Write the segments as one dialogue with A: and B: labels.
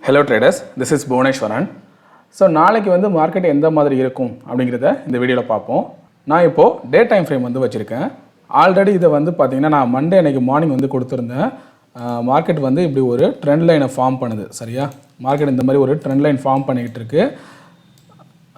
A: Hello traders, this is Bhuvaneshwaran. So நாளைக்கு வந்து market எந்த மாதிரி இருக்கும் அப்படிங்கிறத இந்த வீடியோவில் பார்ப்போம். நான் இப்போது டே டைம் ஃப்ரேம் வந்து வச்சுருக்கேன். ஆல்ரெடி இதை வந்து பார்த்திங்கன்னா நான் மண்டே அன்றைக்கி மார்னிங் வந்து கொடுத்துருந்தேன். மார்க்கெட் வந்து இப்படி ஒரு ட்ரெண்ட் லைனை ஃபார்ம் பண்ணுது. சரியா, மார்க்கெட் இந்த மாதிரி ஒரு ட்ரெண்ட் லைன் ஃபார்ம் பண்ணிக்கிட்டு இருக்குது.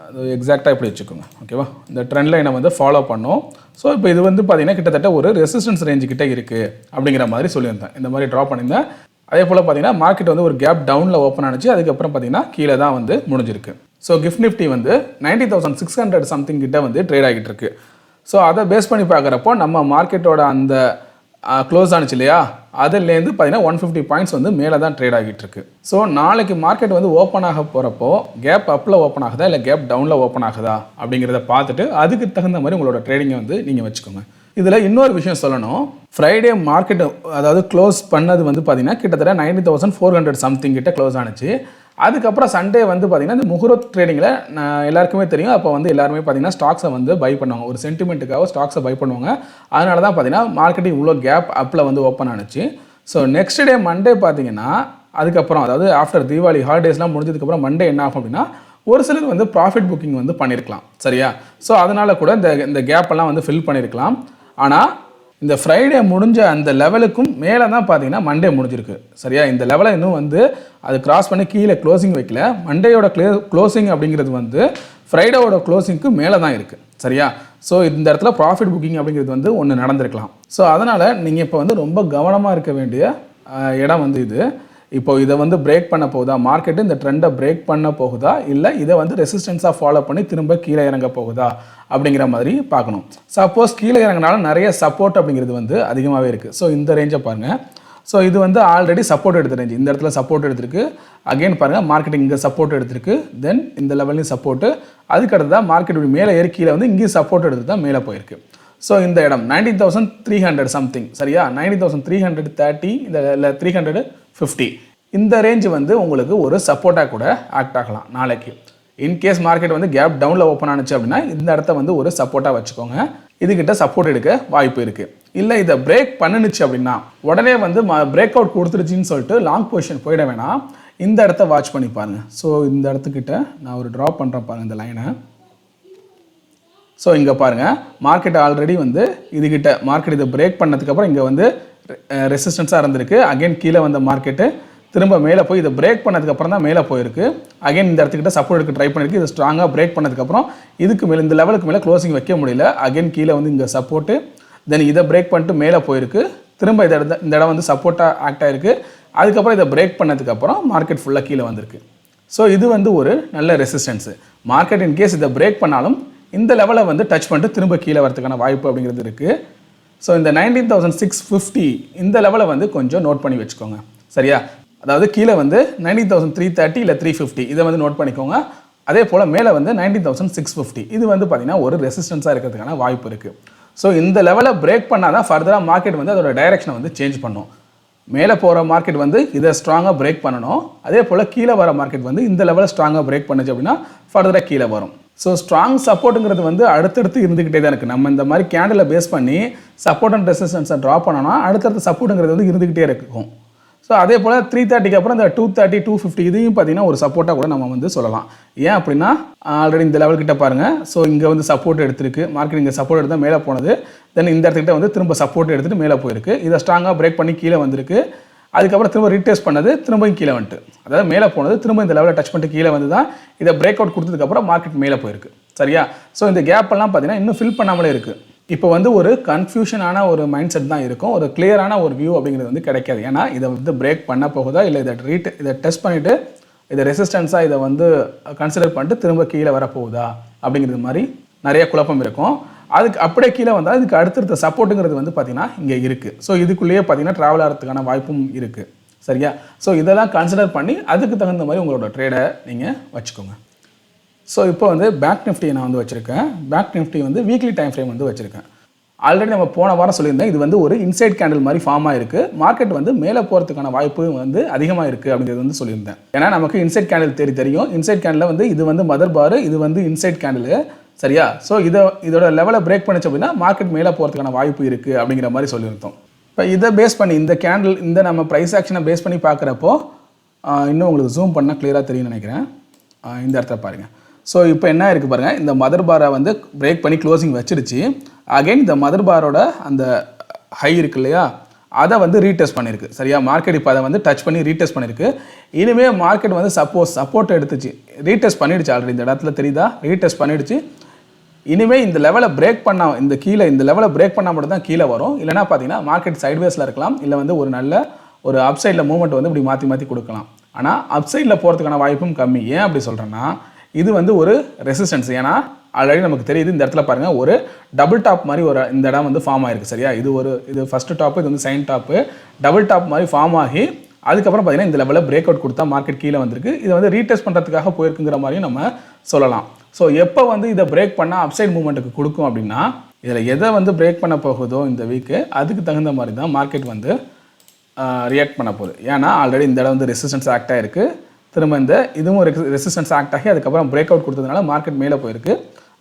A: அது எக்ஸாக்டாக இப்படி வச்சுக்கோங்க. ஓகேவா, இந்த ட்ரெண்ட் லைனை வந்து ஃபாலோ பண்ணோம். ஸோ இப்போ இது வந்து பார்த்திங்கன்னா கிட்டத்தட்ட ஒரு ரெசிஸ்டன்ஸ் ரேஞ்சுக்கிட்டே இருக்குது அப்படிங்கிற மாதிரி சொல்லியிருந்தேன். இந்த மாதிரி ட்ரா பண்ணியிருந்தேன். அதே போல் பார்த்தீங்கன்னா மார்க்கெட் வந்து ஒரு கேப் டவுனில் ஓப்பன் ஆனிச்சு. அதுக்கப்புறம் பார்த்தீங்கன்னா கீழே தான் வந்து முடிஞ்சிருக்கு. ஸோ கிஃப்ட் நிஃப்டி வந்து 90,600 சம்திங் கிட்ட வந்து ட்ரேட் ஆகிட்டு இருக்கு. ஸோ அதை பேஸ் பண்ணி பார்க்குறப்போ நம்ம மார்க்கெட்டோட அந்த க்ளோஸ் ஆனிச்சு இல்லையா, அதுலேருந்து பார்த்தீங்கன்னா 150 பாயிண்ட்ஸ் வந்து மேலே தான் ட்ரேட் ஆகிட்டு இருக்கு. ஸோ நாளைக்கு மார்க்கெட் வந்து ஓப்பன் ஆக போகிறப்போ கேப் அப்பில் ஓப்பன் ஆகுதா இல்லை கேப் டவுனில் ஓப்பன் ஆகுதா அப்படிங்கிறத பார்த்துட்டு அதுக்கு தகுந்த மாதிரி உங்களோட ட்ரேடிங்கை வந்து நீங்கள் வச்சுக்கோங்க. இதில் இன்னொரு விஷயம் சொல்லணும். ஃப்ரைடே மார்க்கெட் அதாவது க்ளோஸ் பண்ணது வந்து பார்த்திங்கன்னா கிட்டத்தட்ட 90,400 சம்திங் கிட்ட க்ளோஸ் ஆனிச்சு. அதுக்கப்புறம் சண்டே வந்து பார்த்திங்கன்னா இந்த முகூர்த் ட்ரேடிங்கில் எல்லாருக்குமே தெரியும். அப்போ வந்து எல்லாருமே பார்த்திங்கன்னா ஸ்டாக்ஸை வந்து பை பண்ணுவாங்க. ஒரு சென்டிமெண்ட்டுக்காக ஸ்டாக்ஸை பை பண்ணுவாங்க. அதனால தான் பார்த்திங்கன்னா மார்க்கெட்டிங் இவ்வளோ கேப் அப்பில் வந்து ஓப்பன் ஆனிச்சு. ஸோ நெக்ஸ்ட் டே மண்டே பார்த்திங்கன்னா அதுக்கப்புறம் அதாவது ஆஃப்டர் தீபாவளி ஹாலிடேஸ்லாம் முடிஞ்சதுக்கப்புறம் மண்டே என்ன ஆகும் அப்படின்னா ஒரு சிலர் வந்து ப்ராஃபிட் புக்கிங் வந்து பண்ணியிருக்கலாம். சரியா, ஸோ அதனால் கூட இந்த கேப்பெல்லாம் வந்து ஃபில் பண்ணியிருக்கலாம். ஆனால் இந்த ஃப்ரைடே முடிஞ்ச அந்த லெவலுக்கும் மேலே தான் பார்த்தீங்கன்னா மண்டே முடிஞ்சிருக்கு. சரியா, இந்த லெவலை இன்னும் வந்து அது கிராஸ் பண்ணி கீழே க்ளோசிங் வைக்கல. மண்டேயோட க்ளோசிங் அப்படிங்கிறது வந்து ஃப்ரைடேவோட க்ளோசிங்க்கு மேலே தான் இருக்குது. சரியா, ஸோ இந்த இடத்துல ப்ராஃபிட் புக்கிங் அப்படிங்கிறது வந்து ஒன்று நடந்திருக்கலாம். ஸோ அதனால் நீங்கள் இப்போ வந்து ரொம்ப கவனமாக இருக்க வேண்டிய இடம் வந்து இது. இப்போ இதை வந்து பிரேக் பண்ண போகுதா மார்க்கெட்டு, இந்த ட்ரெண்டை பிரேக் பண்ண போகுதா, இல்லை இதை வந்து ரெசிஸ்டன்ஸாக ஃபாலோ பண்ணி திரும்ப கீழே இறங்க போகுதா அப்படிங்கிற மாதிரி பார்க்கணும். சப்போஸ் கீழே இறங்கினாலும் நிறைய சப்போர்ட் அப்படிங்கிறது வந்து அதிகமாகவே இருக்குது. ஸோ இந்த ரேஞ்சை பாருங்கள். ஸோ இது வந்து ஆல்ரெடி சப்போர்ட் எடுத்த ரேஞ்சு. இந்த இடத்துல சப்போர்ட் எடுத்திருக்கு. அகெயின் பாருங்கள் மார்க்கெட் இங்கே சப்போர்ட் எடுத்திருக்கு. தென் இந்த லெவல்லையும் சப்போர்ட்டு. அதுக்கடுத்து தான் மார்க்கெட் மேலே ஏறி கீழே வந்து இங்கேயும் சப்போர்ட் எடுத்து தான் மேலே போயிருக்கு. ஸோ இந்த இடம் 90,300 சம்திங். சரியா, 90,330 இந்த 350 இந்த ரேஞ்சு வந்து உங்களுக்கு ஒரு சப்போர்ட்டாக கூட ஆக்ட் ஆகலாம் நாளைக்கு. இன்கேஸ் மார்க்கெட் வந்து கேப் டவுனில் ஓப்பன் ஆனிச்சு அப்படின்னா இந்த இடத்த வந்து ஒரு சப்போர்ட்டாக வச்சுக்கோங்க. இதுக்கிட்ட சப்போர்ட் எடுக்க வாய்ப்பு இருக்குது. இல்லை இதை பிரேக் பண்ணுச்சு அப்படின்னா உடனே வந்து பிரேக் அவுட் கொடுத்துருச்சின்னு சொல்லிட்டு லாங் பொசிஷன் போயிட வேணாம். இந்த இடத்த வாட்ச் பண்ணி பாருங்கள். ஸோ இந்த இடத்துக்கிட்ட நான் ஒரு ட்ராப் பண்ணுறேன் பாருங்கள் இந்த லைனை. ஸோ இங்கே பாருங்கள் மார்க்கெட் ஆல்ரெடி வந்து இதுக்கிட்ட மார்க்கெட் இதை பிரேக் பண்ணதுக்கப்புறம் இங்கே வந்து ரெசிஸ்டன்ஸாக இருந்திருக்கு. அகைன் கீழே வந்த மார்க்கெட்டு திரும்ப மேலே போய் இதை பிரேக் பண்ணதுக்கப்புறம் தான் மேலே போயிருக்கு. அகைன் இந்த இடத்துக்கிட்ட சப்போர்ட் எடுக்க ட்ரை பண்ணியிருக்கு. இதை ஸ்ட்ராங்காக பிரேக் பண்ணதுக்கப்புறம் இதுக்கு மேலே இந்த லெவலுக்கு மேலே க்ளோசிங் வைக்க முடியல. அகைன் கீழே வந்து இங்கே சப்போர்ட்டு, தென் இதை பிரேக் பண்ணிட்டு மேலே போயிருக்கு. திரும்ப இந்த இடம் வந்து சப்போர்ட்டாக ஆக்ட் ஆகிருக்கு. அதுக்கப்புறம் இதை பிரேக் பண்ணதுக்கப்புறம் மார்க்கெட் ஃபுல்லாக கீழே வந்திருக்கு. ஸோ இது வந்து ஒரு நல்ல ரெசிஸ்டன்ஸு. மார்க்கெட் இன்கேஸ் இதை பிரேக் பண்ணாலும் இந்த லெவலை வந்து டச் பண்ணிட்டு திரும்ப கீழே வரதுக்கான வாய்ப்பு அப்படிங்கிறது இருக்குது. ஸோ இந்த 19,650 இந்த லெவலை வந்து கொஞ்சம் நோட் பண்ணி வச்சுக்கோங்க. சரியா, அதாவது கீழே வந்து 90,330 இல்லை 350 இதை வந்து நோட் பண்ணிக்கோங்க. அதே போல் மேலே வந்து 90,650 இது வந்து பார்த்திங்கன்னா ஒரு ரெசிஸ்டன்ஸாக இருக்கிறதுக்கான வாய்ப்பு இருக்குது. ஸோ இந்த லெவலை பிரேக் பண்ணால் தான் ஃபர்தராக மார்க்கெட் வந்து அதோட டைரெக்ஷனை வந்து சேஞ்ச் பண்ணும். மேலே போகிற மார்க்கெட் வந்து இதை ஸ்ட்ராங்காக பிரேக் பண்ணணும். அதே போல் கீழே வர மார்க்கெட் வந்து இந்த லெவலை ஸ்ட்ராங்காக பிரேக் பண்ணுச்சு அப்படின்னா ஃபர்தராக கீழே வரும். ஸோ ஸ்ட்ராங் சப்போர்ட்டுங்கிறது வந்து அடுத்தடுத்து இருந்துக்கிட்டே தான் இருக்குது. நம்ம இந்த மாதிரி கேண்டிலை பேஸ் பண்ணி சப்போர்ட் அண்ட் ரெசிஸ்டன்ஸை ட்ரா பண்ணோன்னா அடுத்தடுத்து சப்போர்ட்டுங்கிறது வந்து இருந்துக்கிட்டே இருக்கும். ஸோ அதே போல் 330க்கு அப்புறம் இந்த 230, 250 இதையும் பார்த்தீங்கன்னா ஒரு சப்போர்ட்டாக கூட நம்ம வந்து சொல்லலாம். ஏன் அப்படின்னா ஆல்ரெடி இந்த லெவல் கிட்ட பாருங்கள். ஸோ இங்கே வந்து சப்போர்ட் எடுத்திருக்கு. மார்க்கெட் இங்கே சப்போர்ட் எடுத்தால் மேலே போனது. தென் இந்த இடத்துக்கிட்ட வந்து திரும்ப சப்போர்ட் எடுத்துகிட்டு மேலே போயிருக்கு. இதை ஸ்ட்ராங்காக பிரேக் பண்ணி கீழே வந்திருக்கு. அதுக்கப்புறம் திரும்ப ரீடெஸ்ட் பண்ணது திரும்பவும் கீழே வந்துட்டு, அதாவது மேலே போனது திரும்ப இந்த லெவலில் டச் பண்ணிட்டு கீழே வந்து தான் இதை பிரேக் அவுட் கொடுத்ததுக்கப்புறம் மார்க்கெட் மேலே போயிருக்கு. சரியா, ஸோ இந்த கேப்பெல்லாம் பார்த்தீங்கன்னா இன்னும் ஃபில் பண்ணாமலே இருக்குது. இப்போ வந்து ஒரு கன்ஃபியூஷனான ஒரு மைண்ட் செட் தான் இருக்கும். ஒரு கிளியரான ஒரு வியூ அப்படிங்கிறது வந்து கிடைக்காது. ஏன்னா இதை வந்து பிரேக் பண்ண போகுதா இல்லை இதை டெஸ்ட் பண்ணிவிட்டு இதை ரெசிஸ்டன்ஸாக இதை வந்து கன்சிடர் பண்ணிட்டு திரும்ப கீழே வரப்போகுதா அப்படிங்கிறது மாதிரி நிறைய குழப்பம் இருக்கும். அதுக்கு அப்படியே கீழே வந்தால் இதுக்கு அடுத்தடுத்த சப்போர்ட்டுங்கிறது வந்து பார்த்திங்கன்னா இங்கே இருக்குது. ஸோ இதுக்குள்ளேயே பார்த்திங்கன்னா ட்ராவல் ஆகிறதுக்கான வாய்ப்பும் இருக்குது. சரியா, ஸோ இதெல்லாம் கன்சிடர் பண்ணி அதுக்கு தகுந்த மாதிரி உங்களோட ட்ரேடை நீங்கள் வச்சுக்கோங்க. ஸோ இப்போ வந்து பேங்க் நிஃப்டி நான் வந்து வச்சுருக்கேன். பேங்க் நிஃப்டி வந்து வீக்லி டைம் ஃப்ரேம் வந்து வச்சுருக்கேன். ஆல்ரெடி நம்ம போன வாரம் சொல்லியிருந்தேன் இது வந்து ஒரு இன்சைட் கேண்டில் மாதிரி ஃபார்ம் ஆகிருக்கு. மார்க்கெட் வந்து மேலே போகிறதுக்கான வாய்ப்பு வந்து அதிகமாக இருக்குது அப்படிங்கிறது வந்து சொல்லியிருந்தேன். ஏன்னா நமக்கு இன்சைட் கேண்டில் தெரியும். இன்சைட் கேண்டில் வந்து இது வந்து மதர் பார், இது வந்து இன்சைட் கேண்டில். சரியா, ஸோ இதோட லெவலை பிரேக் பண்ணிச்சு அப்படின்னா மார்க்கெட் மேலே போகிறதுக்கான வாய்ப்பு இருக்குது அப்படிங்கிற மாதிரி சொல்லியிருந்தோம். இப்போ இதை பேஸ் பண்ணி இந்த கேண்டில் இந்த நம்ம ப்ரைஸ் ஆக்ஷனை பேஸ் பண்ணி பார்க்குறப்போ இன்னும் உங்களுக்கு ஜூம் பண்ணால் கிளியராக தெரியும்னு நினைக்கிறேன். இந்த இடத்துல பாருங்கள். ஸோ இப்போ என்ன இருக்குது பாருங்கள், இந்த மதர் பாரை வந்து பிரேக் பண்ணி க்ளோசிங் வச்சிருச்சு. அகைன் இந்த மதர் பாரோட அந்த ஹை இருக்கு இல்லையா, அதை வந்து ரீடெஸ்ட் பண்ணியிருக்கு. சரியா, மார்க்கெட் இப்போ அதை வந்து டச் பண்ணி ரீடெஸ்ட் பண்ணியிருக்கு. இனிமேல் மார்க்கெட் வந்து சப்போர்ட் எடுத்துச்சு, ரீடெஸ்ட் பண்ணிடுச்சு. ஆல்ரெடி இந்த இடத்துல தெரியுதா, ரீடெஸ்ட் பண்ணிடுச்சு. இனிமேல் இந்த லெவலை பிரேக் பண்ணால், இந்த லெவலை பிரேக் பண்ணால் மட்டும் தான் கீழே வரும். இல்லைனா பார்த்தீங்கன்னா மார்க்கெட் சைட்வேஸில் இருக்கலாம், இல்லை வந்து ஒரு நல்ல ஒரு அப்சைடில் மூவ்மெண்ட் வந்து இப்படி மாற்றி கொடுக்கலாம். ஆனால் அப்சைடில் போகிறதுக்கான வாய்ப்பும் கம்மி. ஏன் அப்படி சொல்கிறேன்னா, இது வந்து ஒரு ரெசிஸ்டன்ஸ். ஏன்னா ஆல்ரெடி நமக்கு தெரியுது, இந்த இடத்துல பாருங்கள் ஒரு டபுள் டாப் மாதிரி ஒரு இந்த இடம் வந்து ஃபார்ம் ஆகிருக்கு. சரியா, இது ஃபஸ்ட்டு டாப்பு, இது வந்து செகண்ட் டாப்பு, டபுள் டாப் மாதிரி ஃபார்ம் ஆகி அதுக்கப்புறம் பார்த்தீங்கன்னா இந்த லெவலில் பிரேக் அவுட் கொடுத்தா மார்க்கெட் கீழே வந்திருக்கு. இதை வந்து ரீடெஸ்ட் பண்ணுறதுக்காக போயிருக்குங்கிற மாதிரியும் நம்ம சொல்லலாம். ஸோ எப்போ வந்து இதை பிரேக் பண்ணால் அப்சைட் மூவ்மெண்ட்டுக்கு கொடுக்கும் அப்படின்னா, இதில் எதை வந்து பிரேக் பண்ண போகுதோ இந்த வீக்கு, அதுக்கு தகுந்த மாதிரி தான் மார்க்கெட் வந்து ரியாக்ட் பண்ண போகுது. ஏன்னா ஆல்ரெடி இந்த இடம் வந்து ரெசிஸ்டன்ஸ் ஆக்ட் ஆகிருக்கு. திரும்ப இதுவும் ரெசிஸ்டன்ஸ் ஆக்ட் ஆகி அதுக்கப்புறம் பிரேக் அவுட் கொடுத்ததுனால மார்க்கெட் மேலே போயிருக்கு.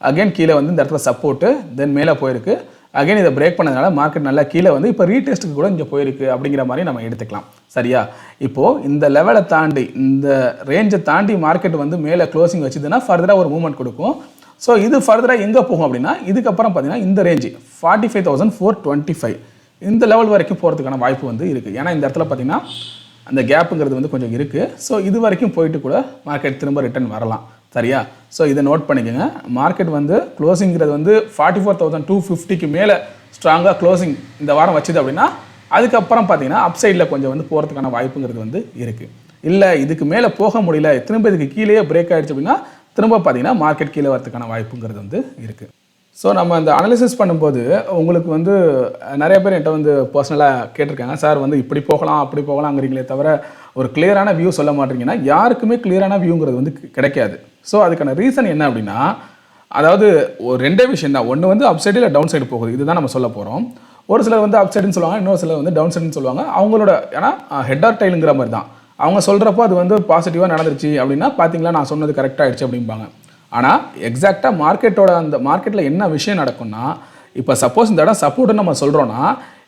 A: அகைன் கீழே வந்து இந்த இடத்துல சப்போர்ட்டு, தென் மேலே போயிருக்கு. அகைன் இதை பிரேக் பண்ணதுனால மார்க்கெட் நல்லா கீழே வந்து இப்போ ரீடெஸ்ட்டுக்கு கூட இங்கே போயிருக்கு அப்படிங்கிற மாதிரி நம்ம எடுத்துக்கலாம். சரியா, இப்போது இந்த லெவலை தாண்டி, இந்த ரேஞ்சை தாண்டி மார்க்கெட் வந்து மேலே க்ளோசிங் வச்சுதுன்னா ஃபர்தராக ஒரு மூவ்மெண்ட் கொடுக்கும். ஸோ இது ஃபர்தராக எங்கே போகும் அப்படின்னா, இதுக்கப்புறம் பார்த்தீங்கன்னா இந்த ரேஞ்சு 45,425 இந்த லெவல் வரைக்கும் போகிறதுக்கான வாய்ப்பு வந்து இருக்குது. ஏன்னா இந்த இடத்துல பார்த்தீங்கன்னா அந்த கேப்புங்கிறது வந்து கொஞ்சம் இருக்குது. ஸோ இது வரைக்கும் போயிட்டு கூட மார்க்கெட் திரும்ப ரிட்டர்ன் வரலாம். சரியா, ஸோ இதை நோட் பண்ணிக்கோங்க. மார்க்கெட் வந்து க்ளோசிங்கிறது வந்து 44,250க்கு மேலே ஸ்ட்ராங்காக க்ளோசிங் இந்த வாரம் வச்சுது அப்படின்னா, அதுக்கப்புறம் பார்த்தீங்கன்னா அப்சைடில் கொஞ்சம் வந்து போகிறதுக்கான வாய்ப்புங்கிறது வந்து இருக்குது. இல்லை இதுக்கு மேலே போக முடியல, திரும்ப இதுக்கு கீழேயே பிரேக் ஆகிடுச்சு அப்படின்னா திரும்ப பார்த்தீங்கன்னா மார்க்கெட் கீழே வரதுக்கான வாய்ப்புங்கிறது வந்து இருக்குது. ஸோ நம்ம இந்த அனாலிசிஸ் பண்ணும்போது உங்களுக்கு வந்து நிறைய பேர் என்கிட்ட வந்து பர்சனலாக கேட்டிருக்காங்க, சார் வந்து இப்படி போகலாம் அப்படி போகலாங்கிறீங்களே தவிர ஒரு கிளியரான வியூ சொல்ல மாட்டீங்கன்னா. யாருக்குமே கிளியரான வியூங்கிறது வந்து கிடைக்காது. ஸோ அதுக்கான ரீசன் என்ன அப்படின்னா, அதாவது ஒரு ரெண்டே விஷயம் தான். ஒன்று வந்து அப் சைடு இல்லை டவுன் சைடு போகுது, இதுதான் நம்ம சொல்ல போகிறோம். ஒரு சிலர் வந்து அப் சைடுன்னு சொல்லுவாங்க, இன்னொரு சிலர் வந்து டவுன் சைடுன்னு சொல்லுவாங்க. அவங்களோட ஏன்னா ஹெட் ஆர் டைலுங்கிற மாதிரி தான் அவங்க சொல்கிறப்போ அது வந்து பாசிட்டிவாக நடந்துருச்சு அப்படின்னா, பார்த்தீங்களா நான் சொன்னது கரெக்டாக ஆகிடுச்சு அப்படிம்பாங்க. ஆனால் எக்ஸாக்டாக மார்க்கெட்டோட அந்த மார்க்கெட்டில் என்ன விஷயம் நடக்கும்னா, இப்போ சப்போஸ் இந்த இடம் சப்போர்ட்டுன்னு நம்ம சொல்கிறோன்னா,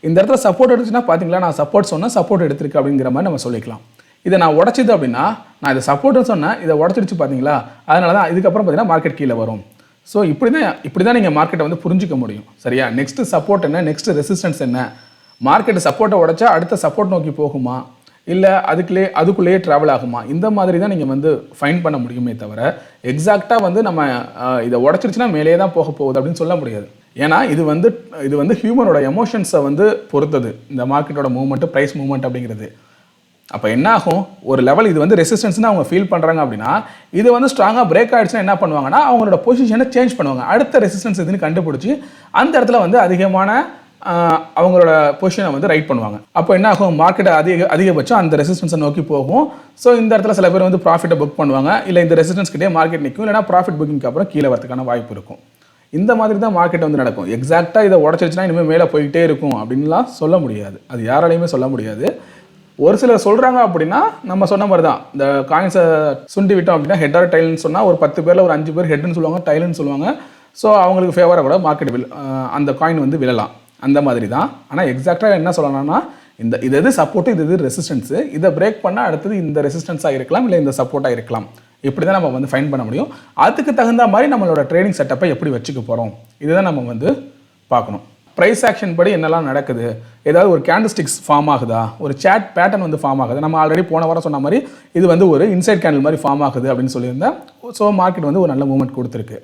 A: இந்த இடத்துல சப்போர்ட் எடுத்துச்சுன்னா பார்த்தீங்களா நான் சப்போர்ட் சொன்னேன், சப்போர்ட் எடுத்திருக்கு அப்படிங்கிற மாதிரி நம்ம சொல்லிக்கலாம். இதை நான் உடச்சிது அப்படின்னா, நான் இதை சப்போர்ட்னு சொன்னேன், இதை உடச்சிடுச்சு பார்த்தீங்களா, அதனால தான் இதுக்கப்புறம் பார்த்தீங்கன்னா மார்க்கெட் கீழே வரும். ஸோ இப்படி தான் நீங்கள் மார்க்கெட்டை வந்து புரிஞ்சிக்க முடியும். சரியா, நெக்ஸ்ட்டு சப்போர்ட் என்ன, நெக்ஸ்ட்டு ரெசிஸ்டன்ஸ் என்ன, மார்க்கெட்டு சப்போர்ட்டை உடச்சா அடுத்த சப்போர்ட் நோக்கி போகுமா, இல்லை அதுக்குள்ளேயே ட்ராவல் ஆகுமா, இந்த மாதிரி தான் நீங்கள் வந்து ஃபைன் பண்ண முடியுமே தவிர எக்ஸாக்டாக வந்து நம்ம இதை உடச்சிருச்சுன்னா மேலே தான் போக போகுது அப்படின்னு சொல்ல முடியாது. ஏன்னா இது வந்து ஹியூமனோட எமோஷன்ஸை வந்து பொறுத்தது இந்த மார்க்கெட்டோட மூவ்மெண்ட்டு, ப்ரைஸ் மூவ்மெண்ட் அப்படிங்கிறது. அப்போ என்ன ஆகும், ஒரு லெவல் இது வந்து ரெசிஸ்டன்ஸ்னு அவங்க ஃபீல் பண்ணுறாங்க அப்படின்னா, இது வந்து ஸ்ட்ராங்காக பிரேக் ஆகிடுச்சுன்னா என்ன பண்ணுவாங்கன்னா, அவங்களோட பொசிஷனை சேஞ்ச் பண்ணுவாங்க. அடுத்த ரெசிஸ்டன்ஸ் இதுன்னு கண்டுபிடிச்சி அந்த இடத்துல வந்து அதிகமான அவங்களோட பொசிஷனை வந்து ரைட் பண்ணுவாங்க. அப்போ என்ன ஆகும், மார்க்கெட் அதிகபட்சம் அந்த ரெசிஸ்டன்ஸை நோக்கி போகும். ஸோ இந்த இடத்துல சில பேர் வந்து ப்ராஃபிட்டை புக் பண்ணுவாங்க, இல்லை இந்த ரெசிஸ்டன்ஸ் கிட்டே மார்க்கெட் நிற்கும், இல்லைனா ப்ராஃபிட் புக்கிங்க்கு அப்புறம் கீழே வரதுக்கான வாய்ப்பு இருக்கும். இந்த மாதிரி தான் மார்க்கெட் வந்து நடக்கும். எக்ஸாக்டாக இதை உடச்சிருச்சுன்னா இனிமேல் மேலே போயிட்டே இருக்கும் அப்படின்லாம் சொல்ல முடியாது. அது யாராலையுமே சொல்ல முடியாது. ஒரு சிலர் சொல்கிறாங்க அப்படின்னா, நம்ம சொன்ன மாதிரி தான், இந்த காயின்ஸை சுண்டி விட்டோம் அப்படின்னா ஹெட் ஆர் டைல்னு சொன்னால் ஒரு 10 பேரில் ஒரு 5 பேர் ஹெட்னு சொல்லுவாங்க, டைலுன்னு சொல்லுவாங்க. ஸோ அவங்களுக்கு ஃபேவராக கூட மார்க்கெட் அந்த காயின் வந்து விழலாம். அந்த மாதிரி தான். ஆனால் எக்ஸாக்டாக என்ன சொல்லலாம்னா, இது எது சப்போர்ட்டு, இது ரெசிஸ்டன்ஸு, இதை பிரேக் பண்ணால் அடுத்தது இந்த ரெசிஸ்டன்ஸாக இருக்கலாம், இல்லை இந்த சப்போர்ட்டாக இருக்கலாம். இப்படி தான் நம்ம வந்து ஃபைன் பண்ண முடியும். அதுக்கு தகுந்த மாதிரி நம்மளோட ட்ரேடிங் செட்டப்பை எப்படி வச்சுக்க போகிறோம், இதுதான் நம்ம வந்து பார்க்கணும். ப்ரைஸ் ஆக்ஷன் படி என்னெல்லாம் நடக்குது, ஏதாவது ஒரு கேண்டில்ஸ்டிக்ஸ் ஃபார்ம் ஆகுதா, ஒரு சேட் பேட்டர்ன் வந்து ஃபார்ம் ஆகுது. நம்ம ஆல்ரெடி போன வாரம் சொன்ன மாதிரி இது வந்து ஒரு இன்சைட் கேண்டில் மாதிரி ஃபார்ம் ஆகுது அப்படின்னு சொல்லியிருந்தேன். ஸோ மார்க்கெட் வந்து ஒரு நல்ல மூவ்மெண்ட் கொடுத்துருக்கு.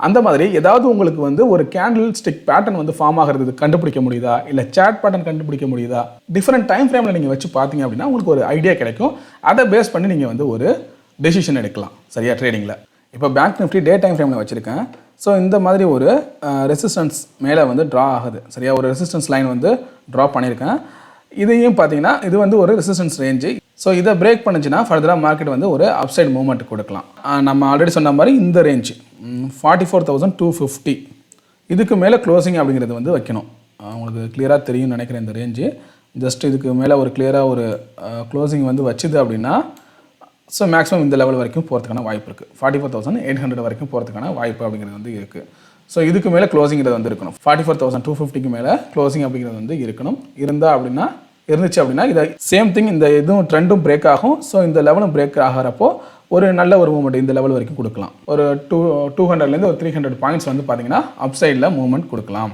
A: அந்த மாதிரி ஏதாவது உங்களுக்கு வந்து ஒரு கேண்டில் ஸ்டிக் பேட்டர்ன் வந்து ஃபார்ம் ஆகிறது கண்டுபிடிக்க முடியுதா, இல்லை சேட் பேட்டர்ன் கண்டுபிடிக்க முடியுதா, டிஃப்ரெண்ட் டைம் ஃப்ரேமில் நீங்கள் வச்சு பார்த்தீங்க அப்படின்னா உங்களுக்கு ஒரு ஐடியா கிடைக்கும். அதை பேஸ் பண்ணி நீங்கள் வந்து ஒரு டெசிஷன் எடுக்கலாம். சரியா, ட்ரேடிங்கில் இப்போ பேங்க் நிஃப்டி டே டைம் ஃப்ரேமில் வச்சுருக்கேன். ஸோ இந்த மாதிரி ஒரு ரெசிஸ்டன்ஸ் மேலே வந்து ட்ரா ஆகுது. சரியா, ஒரு ரெசிஸ்டன்ஸ் லைன் வந்து ட்ரா பண்ணியிருக்கேன். இதையும் பார்த்தீங்கன்னா இது வந்து ஒரு ரெசிஸ்டன்ஸ் ரேஞ்சு. ஸோ இதை பிரேக் பண்ணுச்சுன்னா ஃபர்தராக மார்க்கெட் வந்து ஒரு அப்சைட் மூவ்மெண்ட் கொடுக்கலாம். நம்ம ஆல்ரெடி சொன்ன மாதிரி இந்த ரேஞ்சு 44,250 இதுக்கு மேலே க்ளோசிங் அப்படிங்கிறது வந்து வைக்கணும். உங்களுக்கு கிளியராக தெரியும்னு நினைக்கிறேன். இந்த ரேஞ்சு ஜஸ்ட் இதுக்கு மேலே ஒரு கிளியராக ஒரு க்ளோசிங் வந்து வச்சுது அப்படின்னா, ஸோ மேக்ஸிமம் இந்த லெவல் வரைக்கும் போகிறதுக்கான வாய்ப்பு இருக்குது. 44,800 வரைக்கும் போகிறதுக்கான வாய்ப்பு அப்படிங்கிறது வந்து இருக்குது. ஸோ இதுக்கு மேலே க்ளோசிங்கிறது வந்து இருக்கணும். 44,250க்கு மேலே க்ளோசிங் அப்படிங்கிறது வந்து இருக்கணும். இருந்தால் அப்படின்னா இருந்துச்சு அப்படின்னா இதை சேம் திங் இந்த இதுவும் ட்ரெண்டும் பிரேக் ஆகும். ஸோ இந்த லெவலும் பிரேக் ஆகிறப்போ ஒரு நல்ல ஒரு மூவ்மெண்ட் இந்த லெவல் வரைக்கும் கொடுக்கலாம். ஒரு 200லேருந்து ஒரு 300 பாயிண்ட்ஸ் வந்து பார்த்தீங்கன்னா அப் சைடில் மூவ்மெண்ட் கொடுக்கலாம்.